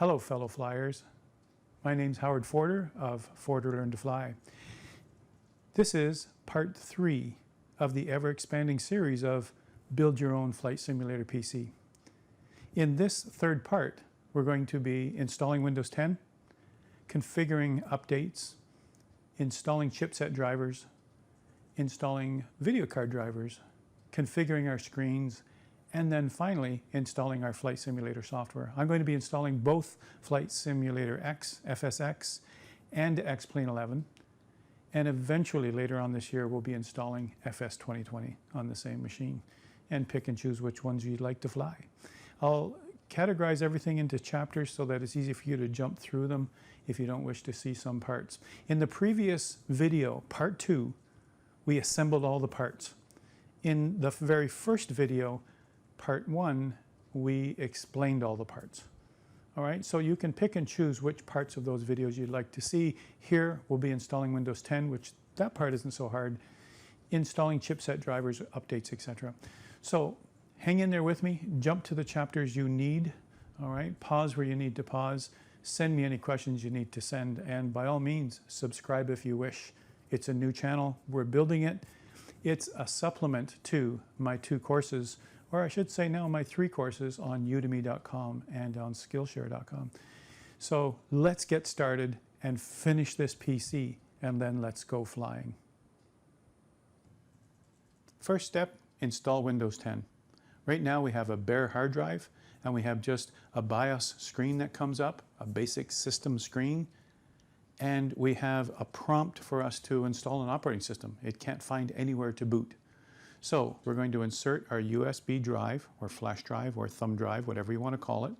Hello, fellow flyers. My name's Howard Forder of Forder Learn to Fly. This is part 3 of the ever-expanding series of Build Your Own Flight Simulator PC. In this third part, we're going to be installing Windows 10, configuring updates, installing chipset drivers, installing video card drivers, configuring our screens, and then finally installing our Flight Simulator software. I'm going to be installing both Flight Simulator X, FSX, and Xplane 11. And eventually later on this year, we'll be installing FS 2020 on the same machine and pick and choose which ones you'd like to fly. I'll categorize everything into chapters so that it's easy for you to jump through them if you don't wish to see some parts. In the previous video, part 2, we assembled all the parts. In the very first video, part 1, we explained all the parts. All right, so you can pick and choose which parts of those videos you'd like to see. Here we'll be installing Windows 10, which that part isn't so hard. Installing chipset drivers, updates, etc. So hang in there with me, jump to the chapters you need. All right, pause where you need to pause. Send me any questions you need to send, and by all means, subscribe if you wish. It's a new channel, we're building it. It's a supplement to my 2 courses, or I should say now my 3 courses on udemy.com and on skillshare.com. So let's get started and finish this PC, and then let's go flying. First step, install Windows 10. Right now we have a bare hard drive, and we have just a BIOS screen that comes up, a basic system screen, and we have a prompt for us to install an operating system. It can't find anywhere to boot. So we're going to insert our USB drive or flash drive or thumb drive, whatever you want to call it.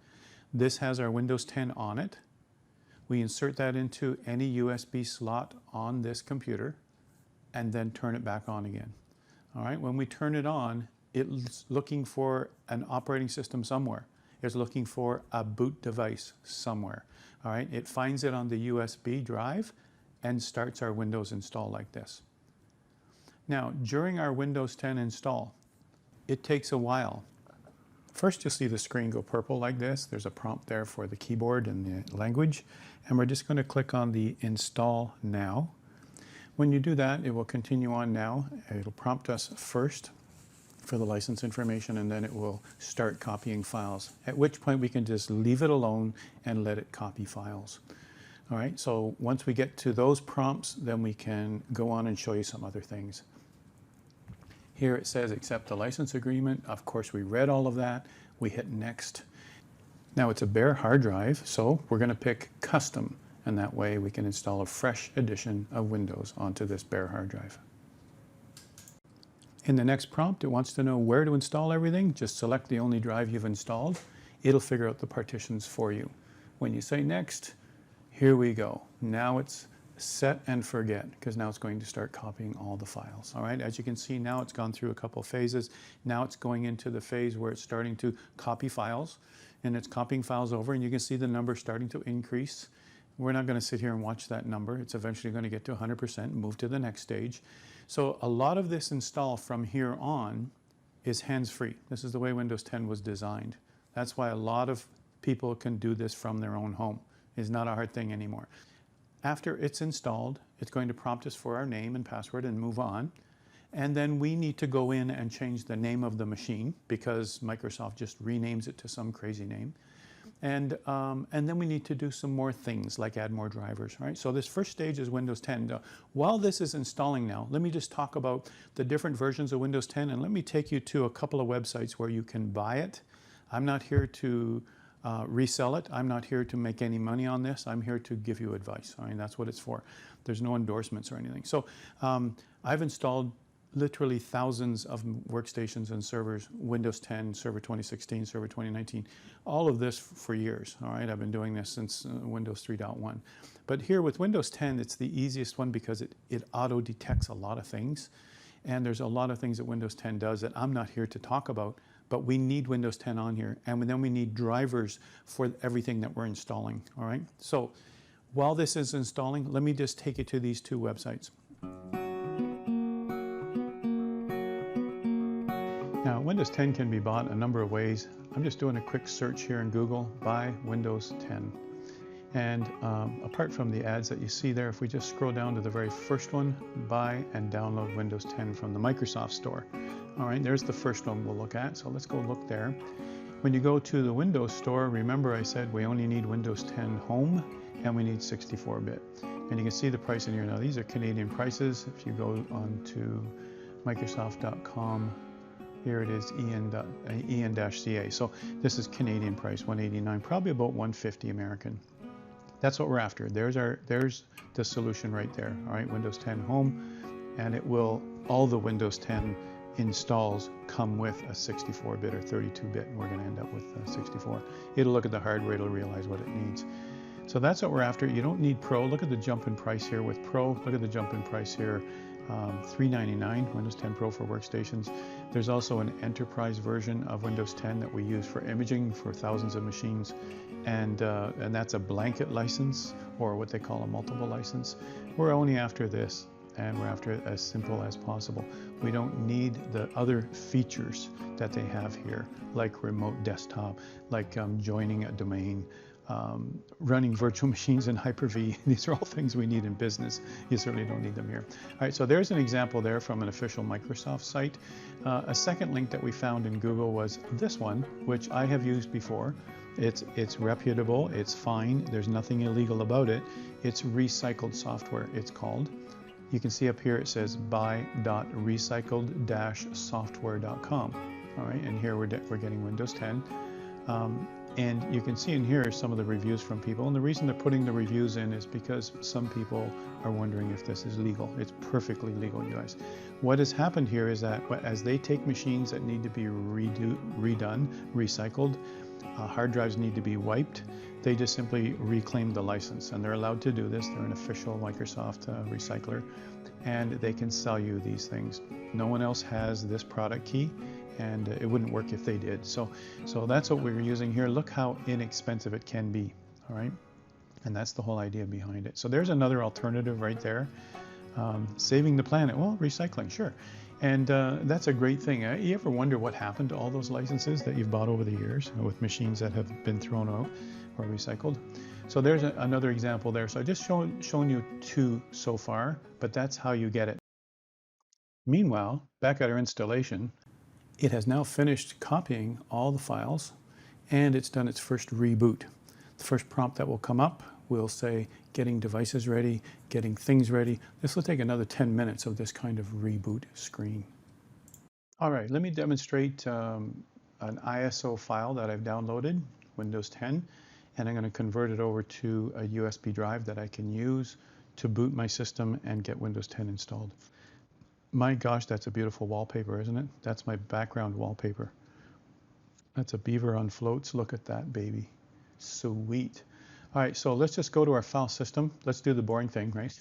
This has our Windows 10 on it. We insert that into any USB slot on this computer and then turn it back on again. All right, when we turn it on, it's looking for an operating system somewhere. It's looking for a boot device somewhere. All right, it finds it on the USB drive and starts our Windows install like this. Now, during our Windows 10 install, it takes a while. First, you'll see the screen go purple like this. There's a prompt there for the keyboard and the language. And we're just going to click on the Install Now. When you do that, it will continue on now. It'll prompt us first for the license information, and then it will start copying files, at which point we can just leave it alone and let it copy files. All right, so once we get to those prompts, then we can go on and show you some other things. Here it says accept the license agreement. Of course, we read all of that. We hit next. Now it's a bare hard drive, so we're going to pick custom, and that way we can install a fresh edition of Windows onto this bare hard drive. In the next prompt, it wants to know where to install everything. Just select the only drive you've installed. It'll figure out the partitions for you. When you say next, here we go. Now it's set and forget, because now it's going to start copying all the files. All right, as you can see, now it's gone through a couple phases. Now it's going into the phase where it's starting to copy files, and it's copying files over, and you can see the number starting to increase. We're not going to sit here and watch that number. It's eventually going to get to 100% and move to the next stage. So a lot of this install from here on is hands-free. This is the way Windows 10 was designed. That's why a lot of people can do this from their own home. It's not a hard thing anymore. After it's installed, it's going to prompt us for our name and password and move on. And then we need to go in and change the name of the machine because Microsoft just renames it to some crazy name. And then we need to do some more things like add more drivers, right? So this first stage is Windows 10. Now, while this is installing now, let me just talk about the different versions of Windows 10, and let me take you to a couple of websites where you can buy it. I'm not here to resell it. I'm not here to make any money on this. I'm here to give you advice. I mean, that's what it's for. There's no endorsements or anything. So I've installed literally thousands of workstations and servers, Windows 10, Server 2016, Server 2019, all of this for years. All right, I've been doing this since Windows 3.1. But here with Windows 10, it's the easiest one because it auto-detects a lot of things. And there's a lot of things that Windows 10 does that I'm not here to talk about, but we need Windows 10 on here. And then we need drivers for everything that we're installing, all right? So while this is installing, let me just take you to these 2 websites. Now, Windows 10 can be bought a number of ways. I'm just doing a quick search here in Google, buy Windows 10. And apart from the ads that you see there, if we just scroll down to the very first one, buy and download Windows 10 from the Microsoft Store. All right, there's the first one we'll look at, so let's go look there. When you go to the Windows Store, remember I said we only need Windows 10 Home and we need 64-bit. And you can see the price in here. Now these are Canadian prices. If you go on to Microsoft.com, here it is en-ca. So this is Canadian price, $189, probably about $150 American. That's what we're after. There's the solution right there. All right, Windows 10 Home, and it will, all the Windows 10 installs come with a 64-bit or 32-bit, and we're going to end up with 64. It'll look at the hardware, it'll realize what it needs. So that's what we're after. You don't need Pro. Look at the jump in price here with Pro. Look at the jump in price here. $399, Windows 10 Pro for workstations. There's also an enterprise version of Windows 10 that we use for imaging for thousands of machines, and that's a blanket license, or what they call a multiple license. We're only after this, and we're after it as simple as possible. We don't need the other features that they have here, like remote desktop, like joining a domain, running virtual machines in Hyper-V. These are all things we need in business. You certainly don't need them here. All right, so there's an example there from an official Microsoft site. A second link that we found in Google was this one, which I have used before. It's reputable, it's fine, there's nothing illegal about it. It's recycled software, it's called. You can see up here it says buy.recycled-software.com. All right, and here we're getting Windows 10. And you can see in here some of the reviews from people. And the reason they're putting the reviews in is because some people are wondering if this is legal. It's perfectly legal, you guys. What has happened here is that as they take machines that need to be redone, recycled, hard drives need to be wiped, they just simply reclaim the license. And they're allowed to do this. They're an official Microsoft recycler. And they can sell you these things. No one else has this product key, and it wouldn't work if they did. So that's what we're using here. Look how inexpensive it can be, all right? And that's the whole idea behind it. So there's another alternative right there. Saving the planet, well, recycling, sure. And that's a great thing. You ever wonder what happened to all those licenses that you've bought over the years with machines that have been thrown out or recycled? So there's another example there. So I just shown you two so far, but that's how you get it. Meanwhile, back at our installation, it has now finished copying all the files, and it's done its first reboot. The first prompt that will come up will say, getting devices ready, getting things ready. This will take another 10 minutes of this kind of reboot screen. All right, let me demonstrate an ISO file that I've downloaded, Windows 10, and I'm going to convert it over to a USB drive that I can use to boot my system and get Windows 10 installed. My gosh, that's a beautiful wallpaper, isn't it? That's my background wallpaper. That's a beaver on floats. Look at that baby. Sweet. All right, so let's just go to our file system. Let's do the boring thing, right?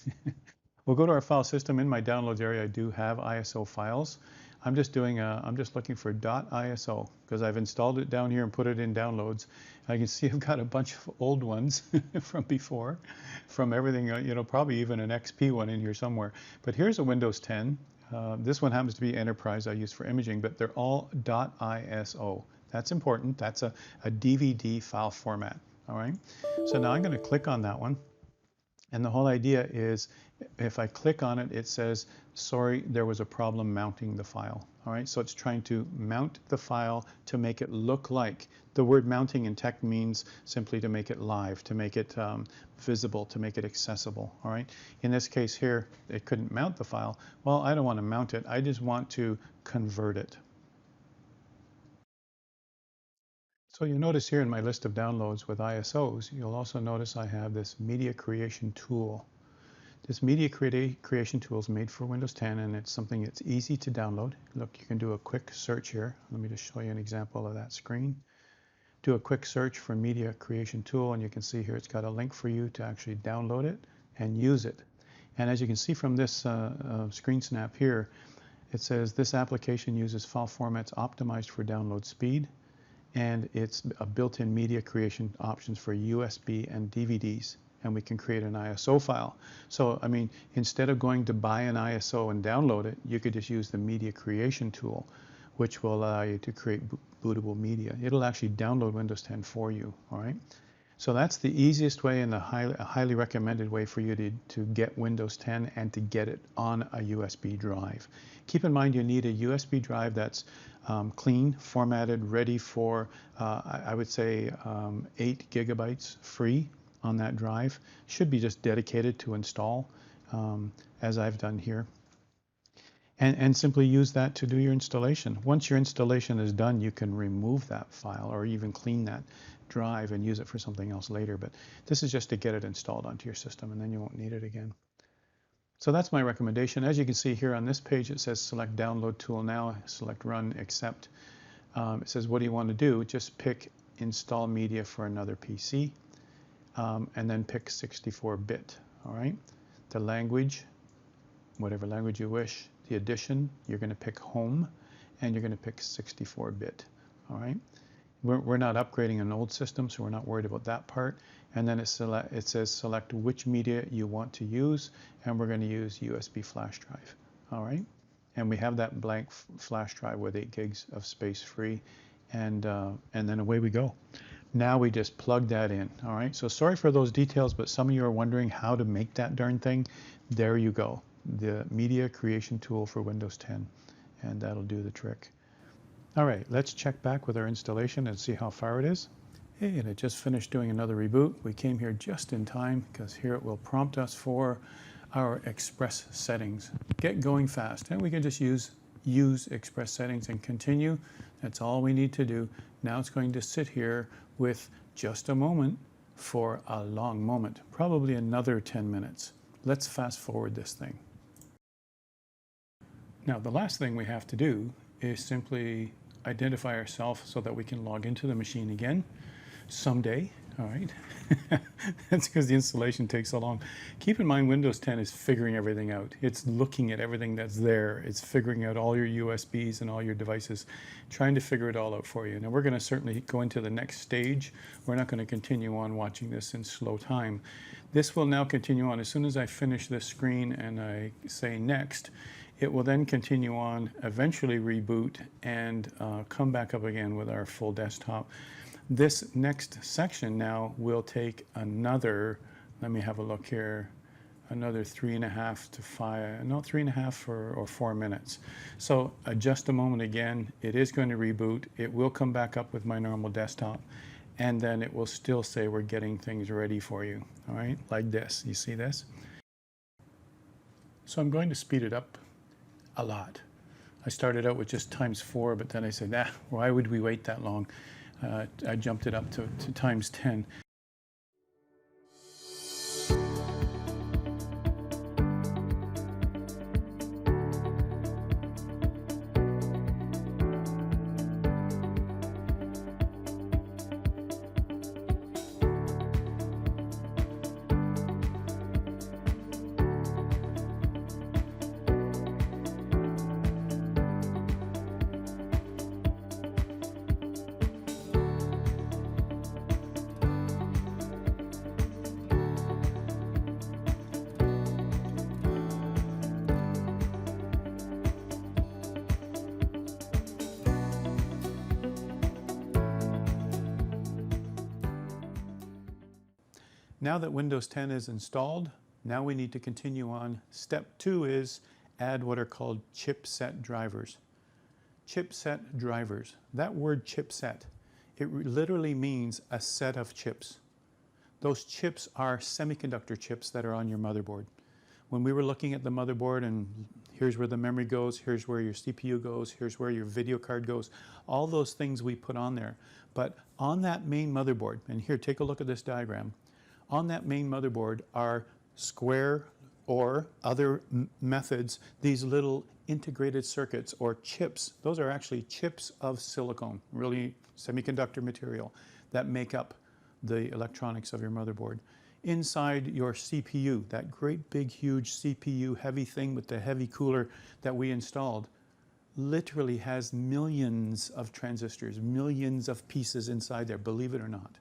We'll go to our file system. In my downloads area, I do have ISO files. I'm just looking for .iso because I've installed it down here and put it in downloads. I can see I've got a bunch of old ones from before, from everything, probably even an XP one in here somewhere. But here's a Windows 10. This one happens to be Enterprise I use for imaging, but they're all .iso. That's important. That's a DVD file format. All right. So now I'm going to click on that one. And the whole idea is if I click on it, it says, sorry, there was a problem mounting the file. All right. So it's trying to mount the file to make it look like. The word mounting in tech means simply to make it live, to make it visible, to make it accessible. All right. In this case here, it couldn't mount the file. Well, I don't want to mount it. I just want to convert it. So you'll notice here in my list of downloads with ISOs, you'll also notice I have this media creation tool. This media creation tool is made for Windows 10, and it's something that's easy to download. Look, you can do a quick search here. Let me just show you an example of that screen. Do a quick search for media creation tool, and you can see here it's got a link for you to actually download it and use it. And as you can see from this screen snap here, it says this application uses file formats optimized for download speed, and it's a built-in media creation options for USB and DVDs, and we can create an ISO file. So, I mean, instead of going to buy an ISO and download it, you could just use the media creation tool. which will allow you to create bootable media. It'll actually download Windows 10 for you, all right? So that's the easiest way and the highly recommended way for you to get Windows 10 and to get it on a USB drive. Keep in mind you need a USB drive that's clean, formatted, ready for, I would say, 8 gigabytes free on that drive. Should be just dedicated to install, as I've done here. And simply use that to do your installation. Once your installation is done, you can remove that file or even clean that drive and use it for something else later. But this is just to get it installed onto your system, and then you won't need it again. So that's my recommendation. As you can see here on this page, it says select download tool now, select run, accept. It says what do you want to do? Just pick install media for another PC, and then pick 64-bit. All right. The language, whatever language you wish. The edition, you're going to pick home, and you're going to pick 64-bit. All right. We're not upgrading an old system, so we're not worried about that part. And then it says select which media you want to use, and we're going to use USB flash drive. All right. And we have that blank flash drive with 8 gigs of space free, and then away we go. Now we just plug that in. All right. So sorry for those details, but some of you are wondering how to make that darn thing. There you go. The media creation tool for Windows 10, and that'll do the trick. All right, let's check back with our installation and see how far it is. Hey, and it just finished doing another reboot. We came here just in time because here it will prompt us for our Express settings. Get going fast, and we can just use Express settings and continue. That's all we need to do. Now it's going to sit here with just a moment for a long moment, probably another 10 minutes. Let's fast forward this thing. Now, the last thing we have to do is simply identify ourselves so that we can log into the machine again someday. All right. That's because the installation takes so long. Keep in mind, Windows 10 is figuring everything out. It's looking at everything that's there. It's figuring out all your USBs and all your devices, trying to figure it all out for you. Now, we're going to certainly go into the next stage. We're not going to continue on watching this in slow time. This will now continue on. As soon as I finish this screen and I say next, it will then continue on, eventually reboot, and come back up again with our full desktop. This next section now will take another, let me have a look here, another 3.5 to 5, no, 3.5 or 4 minutes. So just a moment again, it is going to reboot. It will come back up with my normal desktop, and then it will still say we're getting things ready for you, all right, like this. You see this? So I'm going to speed it up a lot. I started out with just ×4, but then I said, why would we wait that long? I jumped it up to ×10. Now that Windows 10 is installed, now we need to continue on. Step 2 is add what are called chipset drivers. Chipset drivers. That word chipset, it literally means a set of chips. Those chips are semiconductor chips that are on your motherboard. When we were looking at the motherboard, and here's where the memory goes, here's where your CPU goes, here's where your video card goes, all those things we put on there. But on that main motherboard, and here, take a look at this diagram. On that main motherboard are square or other methods, these little integrated circuits or chips. Those are actually chips of silicon, really semiconductor material that make up the electronics of your motherboard. Inside your CPU, that great big huge CPU heavy thing with the heavy cooler that we installed, literally has millions of transistors, millions of pieces inside there, believe it or not.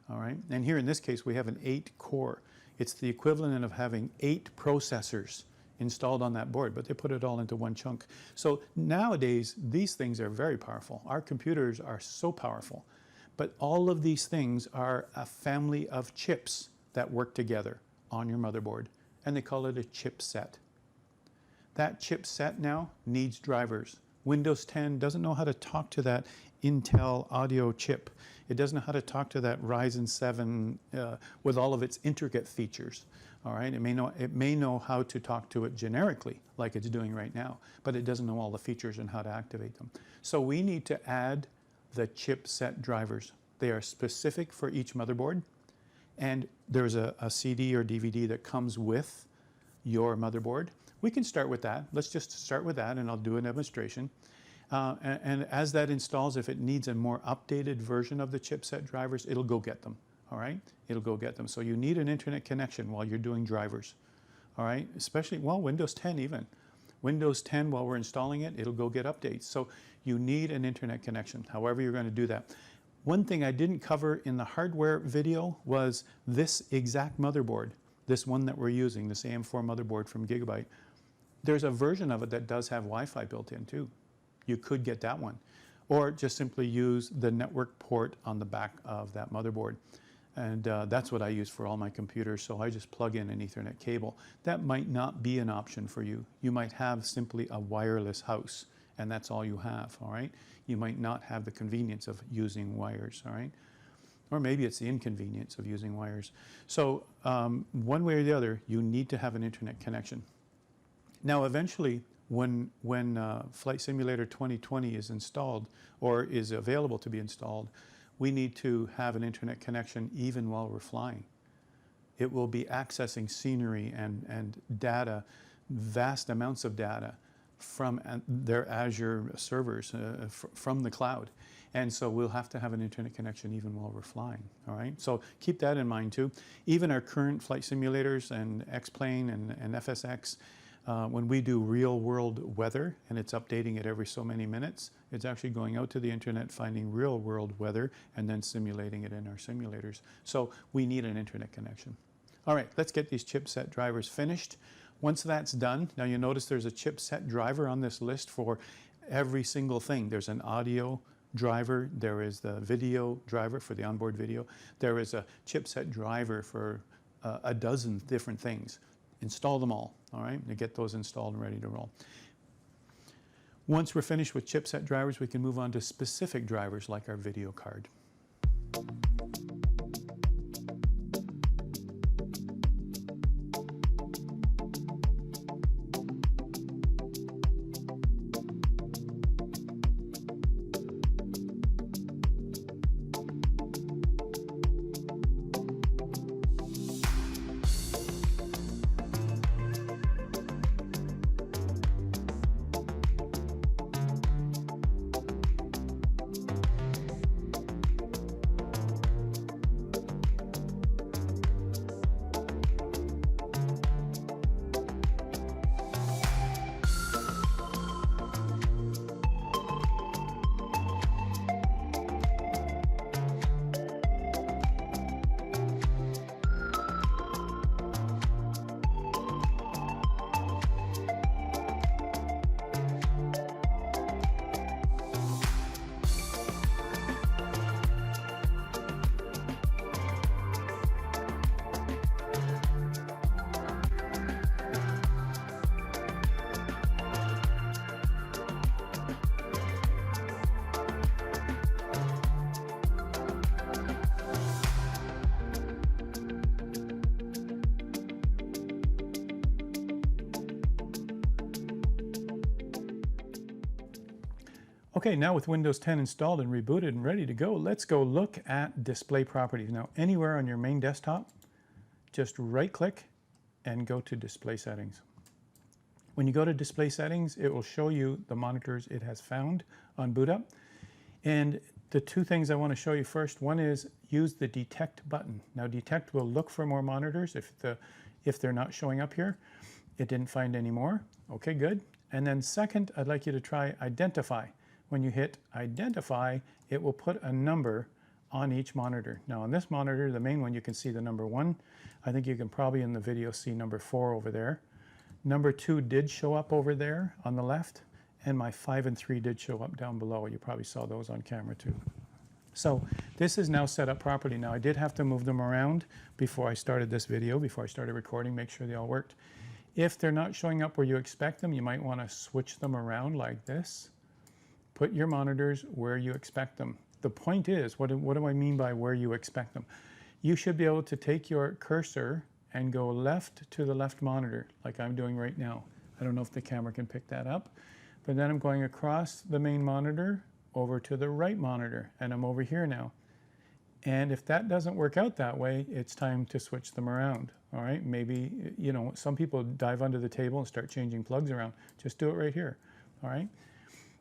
All right, and here in this case we have an 8-core. It's the equivalent of having 8 processors installed on that board, but they put it all into one chunk. So nowadays, these things are very powerful. Our computers are so powerful. But all of these things are a family of chips that work together on your motherboard, and they call it a chipset. That chipset now needs drivers. Windows 10 doesn't know how to talk to that Intel audio chip. It doesn't know how to talk to that Ryzen 7 with all of its intricate features. All right, it may know how to talk to it generically, like it's doing right now, but it doesn't know all the features and how to activate them. So we need to add the chipset drivers. They are specific for each motherboard, and there's a CD or DVD that comes with your motherboard. We can start with that. Let's just start with that, and I'll do a demonstration. And as that installs, if it needs a more updated version of the chipset drivers, it'll go get them. All right, it'll go get them. So you need an internet connection while you're doing drivers. All right, especially, well, Windows 10 even. Windows 10, while we're installing it, it'll go get updates. So you need an internet connection, however you're going to do that. One thing I didn't cover in the hardware video was this exact motherboard, this one that we're using, this AM4 motherboard from Gigabyte. There's a version of it that does have Wi-Fi built in too. You could get that one. Or just simply use the network port on the back of that motherboard. And that's what I use for all my computers, so I just plug in an Ethernet cable. That might not be an option for you. You might have simply a wireless house, and that's all you have, all right? You might not have the convenience of using wires, all right? Or maybe it's the inconvenience of using wires. So one way or the other, you need to have an internet connection. Now eventually, when Flight Simulator 2020 is installed or is available to be installed, we need to have an internet connection even while we're flying. It will be accessing scenery and data, vast amounts of data from their Azure servers, from the cloud. And so we'll have to have an internet connection even while we're flying, all right? So keep that in mind too. Even our current flight simulators and Xplane and FSX, when we do real world weather and it's updating it every so many minutes, it's actually going out to the internet, finding real world weather, and then simulating it in our simulators. So we need an internet connection. All right, let's get these chipset drivers finished. Once that's done, now you notice there's a chipset driver on this list for every single thing. There's an audio driver, there is the video driver for the onboard video, there is a chipset driver for a dozen different things. Install them all right, and get those installed and ready to roll. Once we're finished with chipset drivers, we can move on to specific drivers like our video card. Okay, now with Windows 10 installed and rebooted and ready to go, let's go look at display properties. Now, anywhere on your main desktop, just right-click and go to Display Settings. When you go to Display Settings, it will show you the monitors it has found on boot up. And the two things I want to show you first, one is use the Detect button. Now, Detect will look for more monitors if they're not showing up here. It didn't find any more. Okay, good. And then second, I'd like you to try Identify. When you hit Identify, it will put a number on each monitor. Now on this monitor, the main one, you can see the number 1. I think you can probably in the video see number 4 over there. Number 2 did show up over there on the left, and my 5 and 3 did show up down below. You probably saw those on camera too. So this is now set up properly. Now I did have to move them around before I started this video, before I started recording, make sure they all worked. If they're not showing up where you expect them, you might want to switch them around like this. Put your monitors where you expect them. The point is, what do I mean by where you expect them? You should be able to take your cursor and go left to the left monitor, like I'm doing right now. I don't know if the camera can pick that up, but then I'm going across the main monitor over to the right monitor, and I'm over here now. And if that doesn't work out that way, it's time to switch them around. All right, maybe, you know, some people dive under the table and start changing plugs around. Just do it right here. All right,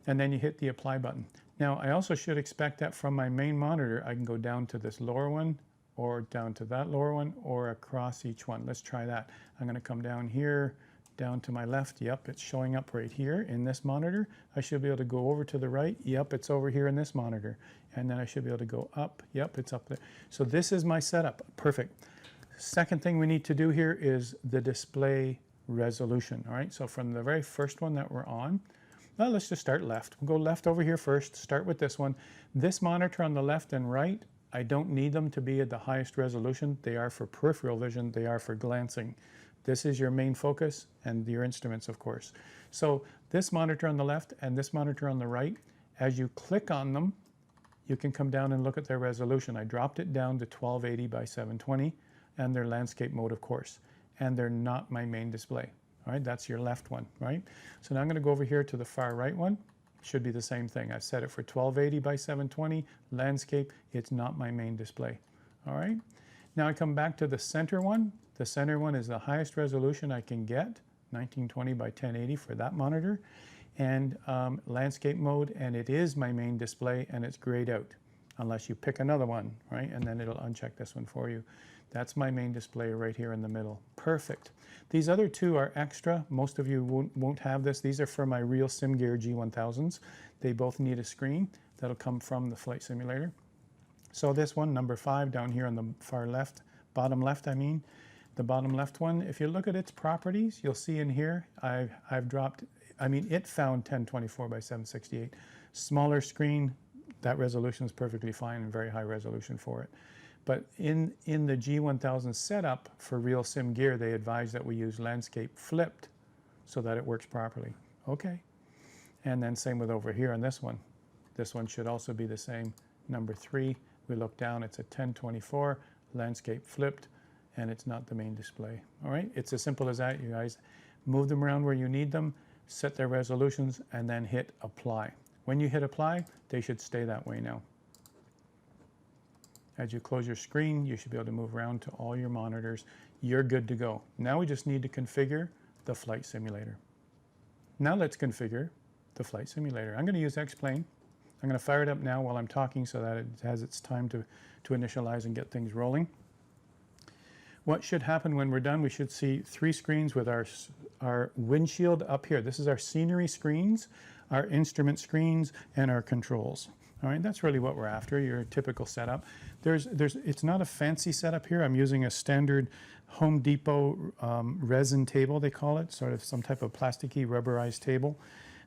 and then you hit the apply button. Now I also should expect that from my main monitor I can go down to this lower one, or down to that lower one, or across each one. Let's try that. I'm going to come down here, down to my left. Yep, it's showing up right here in this monitor. I should be able to go over to the right. Yep, it's over here in this monitor. And then I should be able to go up. Yep, it's up there. So this is my setup. Perfect. Second thing we need to do here is the display resolution. All right, so from the very first one that we're on, well, let's just start left. We'll go left over here first, start with this one. This monitor on the left and right, I don't need them to be at the highest resolution. They are for peripheral vision, they are for glancing. This is your main focus and your instruments, of course. So this monitor on the left and this monitor on the right, as you click on them, you can come down and look at their resolution. I dropped it down to 1280 by 720 and their landscape mode, of course. And they're not my main display. All right, that's your left one, right? So now I'm going to go over here to the far right one. Should be the same thing. I've set it for 1280 by 720, landscape. It's not my main display. All right. Now I come back to the center one. The center one is the highest resolution I can get, 1920 by 1080 for that monitor, and landscape mode, and it is my main display, and it's grayed out, unless you pick another one, right? And then it'll uncheck this one for you. That's my main display right here in the middle. Perfect. These other two are extra. Most of you won't have this. These are for my real SimGear G1000s. They both need a screen that'll come from the flight simulator. So this one, number 5, down here on the far left, bottom left I mean, the bottom left one, if you look at its properties, you'll see in here, I've dropped, I mean, it found 1024 by 768. Smaller screen, that resolution is perfectly fine and very high resolution for it. But in the G1000 setup for real SimGear, they advise that we use landscape flipped so that it works properly. Okay. And then same with over here on this one. This one should also be the same. Number 3, we look down, it's a 1024, landscape flipped, and it's not the main display. All right, it's as simple as that, you guys. Move them around where you need them, set their resolutions, and then hit apply. When you hit apply, they should stay that way now. As you close your screen, you should be able to move around to all your monitors. You're good to go. Now we just need to configure the flight simulator. Now let's configure the flight simulator. I'm going to use Xplane. I'm going to fire it up now while I'm talking so that it has its time to initialize and get things rolling. What should happen when we're done, we should see 3 screens with our windshield up here. This is our scenery screens, our instrument screens, and our controls. All right, that's really what we're after, your typical setup. It's not a fancy setup here. I'm using a standard Home Depot resin table, they call it, sort of some type of plasticky rubberized table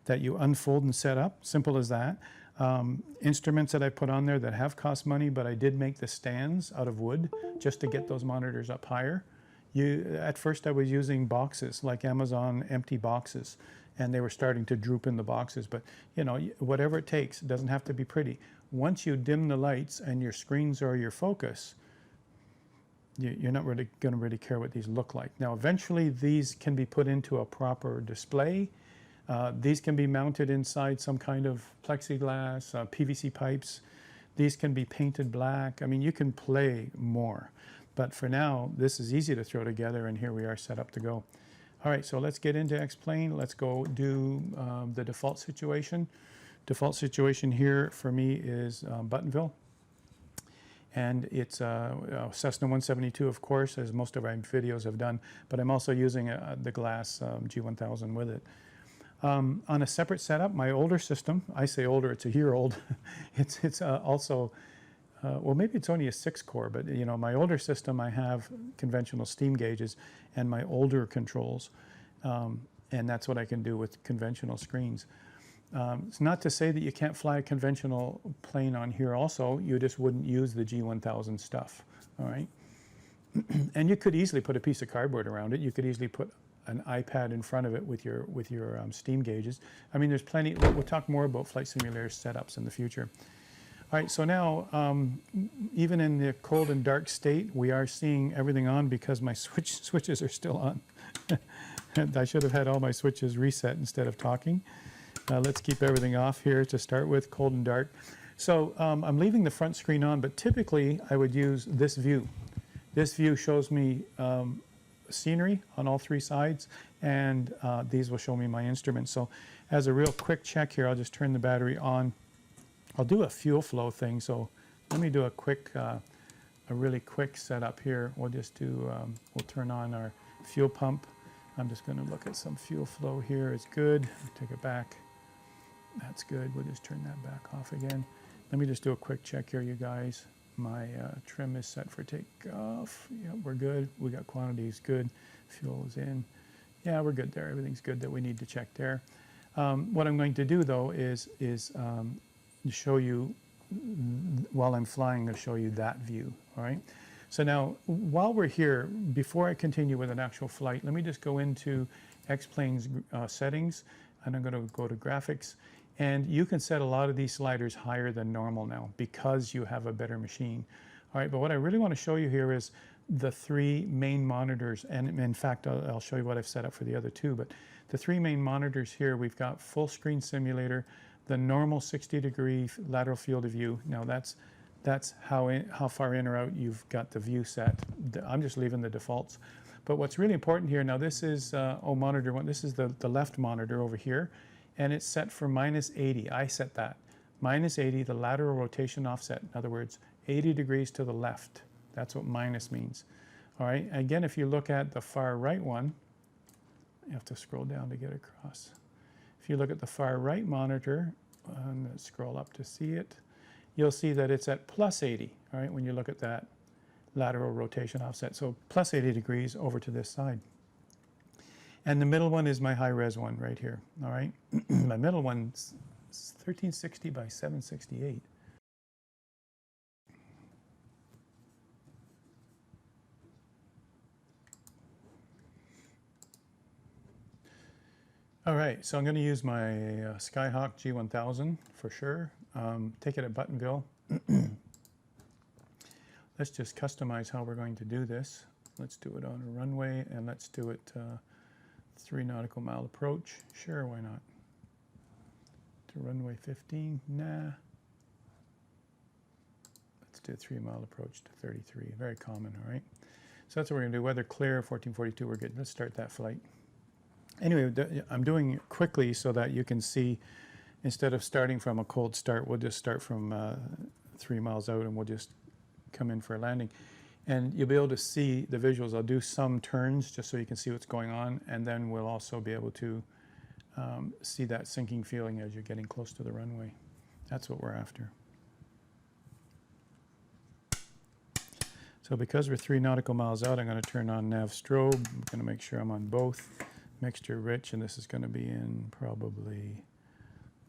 that you unfold and set up. Simple as that. Instruments that I put on there that have cost money, but I did make the stands out of wood just to get those monitors up higher. At first I was using boxes, like Amazon empty boxes, and they were starting to droop in the boxes, but you know, whatever it takes, it doesn't have to be pretty. Once you dim the lights and your screens are your focus, you're not really going to really care what these look like. Now eventually these can be put into a proper display. These can be mounted inside some kind of plexiglass, PVC pipes. These can be painted black. I mean, you can play more. But for now, this is easy to throw together, and here we are set up to go. All right, so let's get into Xplane. Let's go do the default situation. Default situation here for me is Buttonville. And it's Cessna 172, of course, as most of our videos have done. But I'm also using the glass G1000 with it. On a separate setup, my older system, I say older, it's a year old. it's also, well, maybe it's only a 6-core, but you know, my older system, I have conventional steam gauges and my older controls. And that's what I can do with conventional screens. It's not to say that you can't fly a conventional plane on here also, you just wouldn't use the G1000 stuff, all right? And you could easily put a piece of cardboard around it. You could easily put an iPad in front of it with your steam gauges. I mean, there's plenty. We'll talk more about flight simulator setups in the future. All right, so now, even in the cold and dark state, we are seeing everything on because my switches are still on. I should have had all my switches reset instead of talking. Let's keep everything off here to start with, cold and dark. So I'm leaving the front screen on, but typically I would use this view. This view shows me scenery on all three sides, and these will show me my instruments. So as a real quick check here, I'll just turn the battery on. I'll do a fuel flow thing, so let me do a quick, a really quick setup here. We'll just do, we'll turn on our fuel pump. I'm just going to look at some fuel flow here. It's good. Take it back. That's good. We'll just turn that back off again. Let me just do a quick check here, you guys. My trim is set for takeoff. Yeah, we're good. We got quantities good. Fuel is in. Yeah, we're good there. Everything's good that we need to check there. What I'm going to do though is show you, while I'm flying, I'm going to show you that view. All right. So now, while we're here, before I continue with an actual flight, let me just go into Xplane's settings, and I'm going to go to graphics. And you can set a lot of these sliders higher than normal now because you have a better machine. All right, but what I really want to show you here is the three main monitors. And in fact, I'll show you what I've set up for the other two. But the three main monitors here, we've got full screen simulator, the normal 60-degree lateral field of view. Now that's how far in or out you've got the view set. I'm just leaving the defaults. But what's really important here, now this is, monitor one, this is the left monitor over here, and it's set for -80. I set that. -80, the lateral rotation offset. In other words, 80 degrees to the left. That's what minus means. All right, again, if you look at the far right one, you have to scroll down to get across. If you look at the far right monitor, and scroll up to see it, you'll see that it's at +80, all right, when you look at that lateral rotation offset. So +80 degrees over to this side. And the middle one is my high-res one right here, all right? My middle one's 1360 by 768. All right, so I'm going to use my Skyhawk G1000 for sure. Take it at Buttonville. Let's just customize how we're going to do this. Let's do it on a runway, and let's do it 3 nautical mile approach. Sure, why not? To runway 15, nah. Let's do 3 mile approach to 33, very common, all right? So that's what we're gonna do, weather clear, 1442, we're good. Let's start that flight. Anyway, I'm doing it quickly so that you can see, instead of starting from a cold start, we'll just start from 3 miles out and we'll just come in for a landing. And you'll be able to see the visuals. I'll do some turns just so you can see what's going on, and then we'll also be able to see that sinking feeling as you're getting close to the runway. That's what we're after. So because we're 3 nautical miles out, I'm going to turn on nav strobe. I'm going to make sure I'm on both. Mixture rich, and this is going to be in probably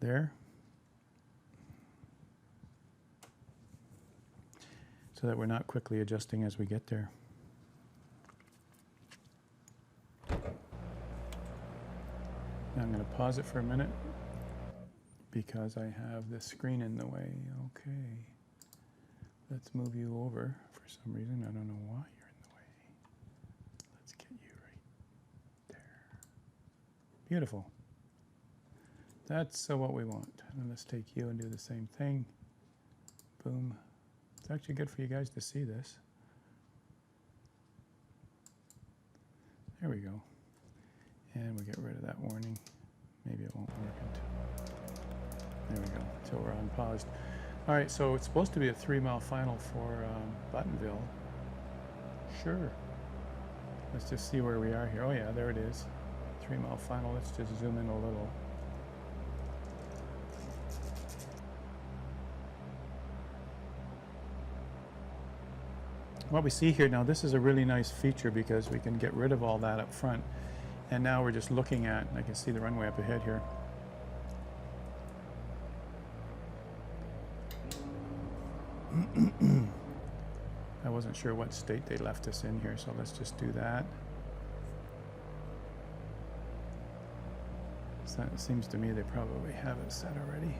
there. So that we're not quickly adjusting as we get there. Now I'm going to pause it for a minute because I have this screen in the way. Okay. Let's move you over for some reason. I don't know why you're in the way. Let's get you right there. Beautiful. That's what we want. And let's take you and do the same thing. Boom. It's actually good for you guys to see this. There we go. And we get rid of that warning. Maybe it won't work until... There we go, until we're unpaused. All right, so it's supposed to be a 3 mile final for Buttonville. Sure. Let's just see where we are here. Oh yeah, there it is. 3 mile final. Let's just zoom in a little. What we see here now, this is a really nice feature because we can get rid of all that up front. And now we're just looking at, I can see the runway up ahead here. I wasn't sure what state they left us in here, so let's just do that. So it seems to me they probably have it set already.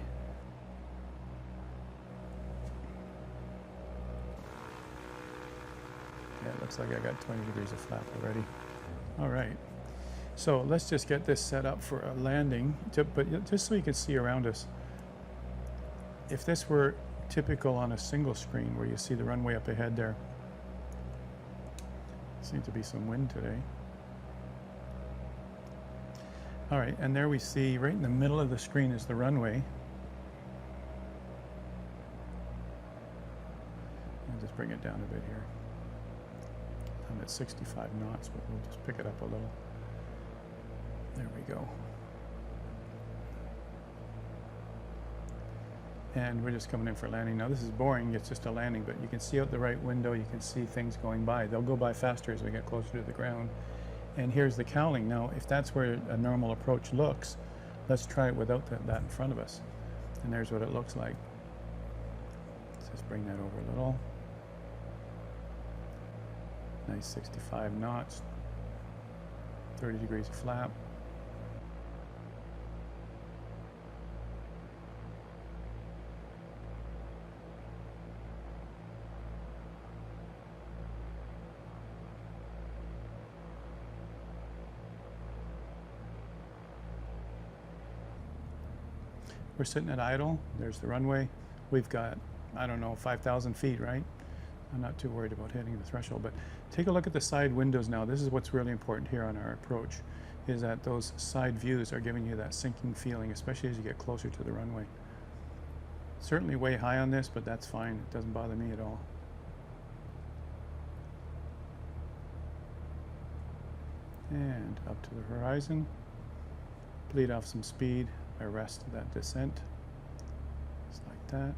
Yeah, it looks like I got 20 degrees of flap already. All right, so let's just get this set up for a landing, but just so you can see around us. If this were typical on a single screen where you see the runway up ahead there, seems to be some wind today. All right, and there we see right in the middle of the screen is the runway. I'll just bring it down a bit here. I'm at 65 knots, but we'll just pick it up a little. There we go. And we're just coming in for landing. Now this is boring, it's just a landing, but you can see out the right window, you can see things going by. They'll go by faster as we get closer to the ground. And here's the cowling. Now, if that's where a normal approach looks, let's try it without that in front of us. And there's what it looks like. Let's just bring that over a little. Nice 65 knots, 30 degrees of flap. We're sitting at idle. There's the runway. We've got, I don't know, 5,000 feet, right? I'm not too worried about hitting the threshold, but take a look at the side windows now. This is what's really important here on our approach, is that those side views are giving you that sinking feeling, especially as you get closer to the runway. Certainly way high on this, but that's fine. It doesn't bother me at all. And up to the horizon. Bleed off some speed. Arrest that descent, just like that.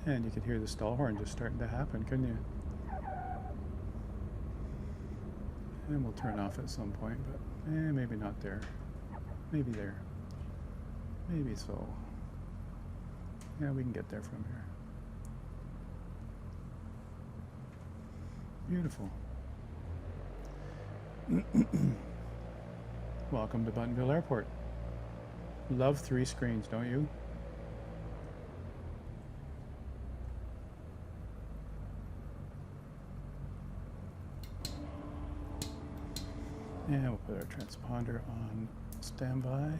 And you could hear the stall horn just starting to happen, couldn't you? And we'll turn off at some point, but maybe not there. Maybe there. Maybe so. Yeah, we can get there from here. Beautiful. Welcome to Buntonville Airport. Love 3 screens, don't you? And we'll put our transponder on standby.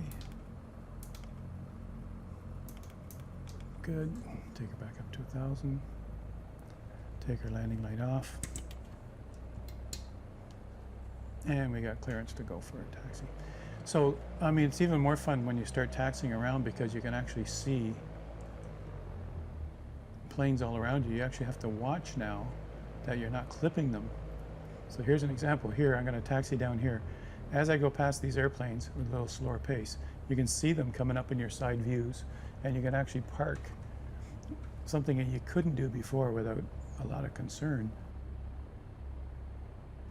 Good. Take her back up to 1,000. Take her landing light off. And we got clearance to go for a taxi. So, I mean, it's even more fun when you start taxiing around because you can actually see planes all around you. You actually have to watch now that you're not clipping them. So here's an example. Here, I'm going to taxi down here. As I go past these airplanes with a little slower pace, you can see them coming up in your side views, and you can actually park, something that you couldn't do before without a lot of concern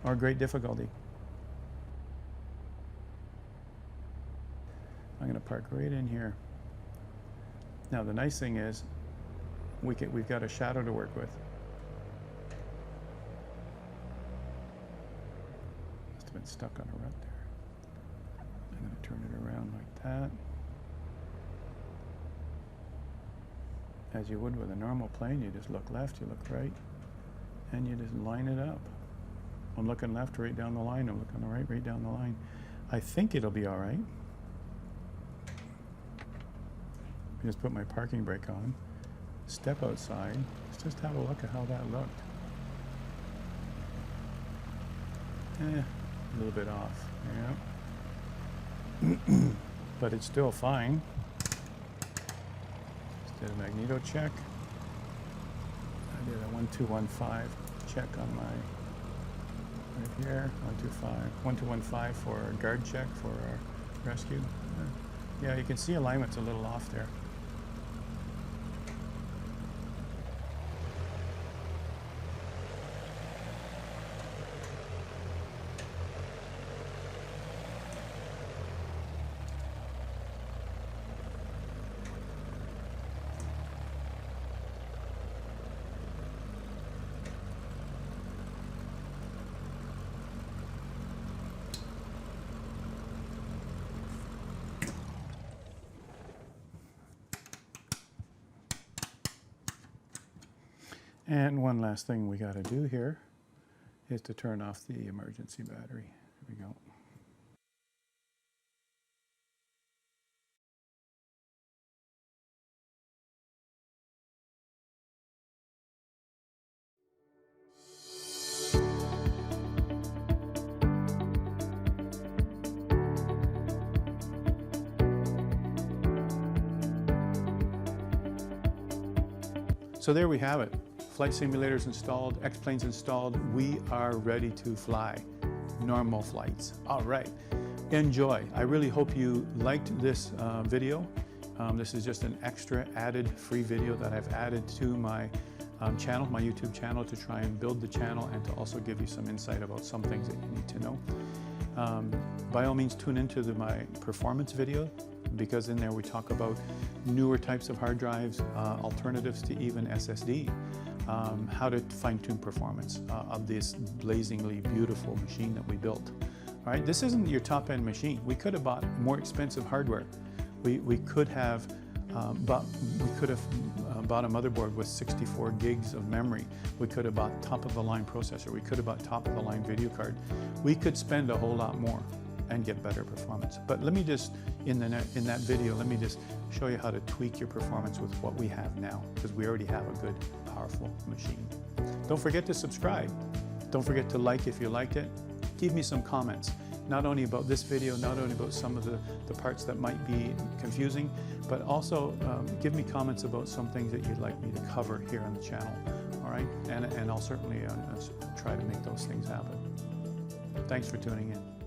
or great difficulty. I'm going to park right in here. Now the nice thing is we've got a shadow to work with. Must have been stuck on a rut there. I'm going to turn it around like that. As you would with a normal plane, you just look left, you look right, and you just line it up. I'm looking left right down the line, I'm looking right down the line. I think it'll be all right. I just put my parking brake on, step outside, let's just have a look at how that looked. A little bit off, yeah. But it's still fine. Just did a magneto check. I did a 1215 check on Right here, 1215 for guard check for our rescue. Yeah, you can see alignment's a little off there. And one last thing we got to do here is to turn off the emergency battery. Here we go. So there we have it. Flight simulators installed, Xplanes installed. We are ready to fly. Normal flights. All right. Enjoy. I really hope you liked this video. This is just an extra added free video that I've added to my channel, my YouTube channel, to try and build the channel and to also give you some insight about some things that you need to know. By all means, tune into my performance video, because in there we talk about newer types of hard drives, alternatives to even SSD, how to fine-tune performance of this blazingly beautiful machine that we built. All right, this isn't your top-end machine. We could have bought more expensive hardware. We could have bought a motherboard with 64 gigs of memory. We could have bought top-of-the-line processor. We could have bought top-of-the-line video card. We could spend a whole lot more and get better performance. But let me just, in that video, let me just show you how to tweak your performance with what we have now, because we already have a good, powerful machine. Don't forget to subscribe. Don't forget to like if you liked it. Give me some comments, not only about this video, not only about some of the parts that might be confusing, but also give me comments about some things that you'd like me to cover here on the channel. All right, and I'll certainly try to make those things happen. Thanks for tuning in.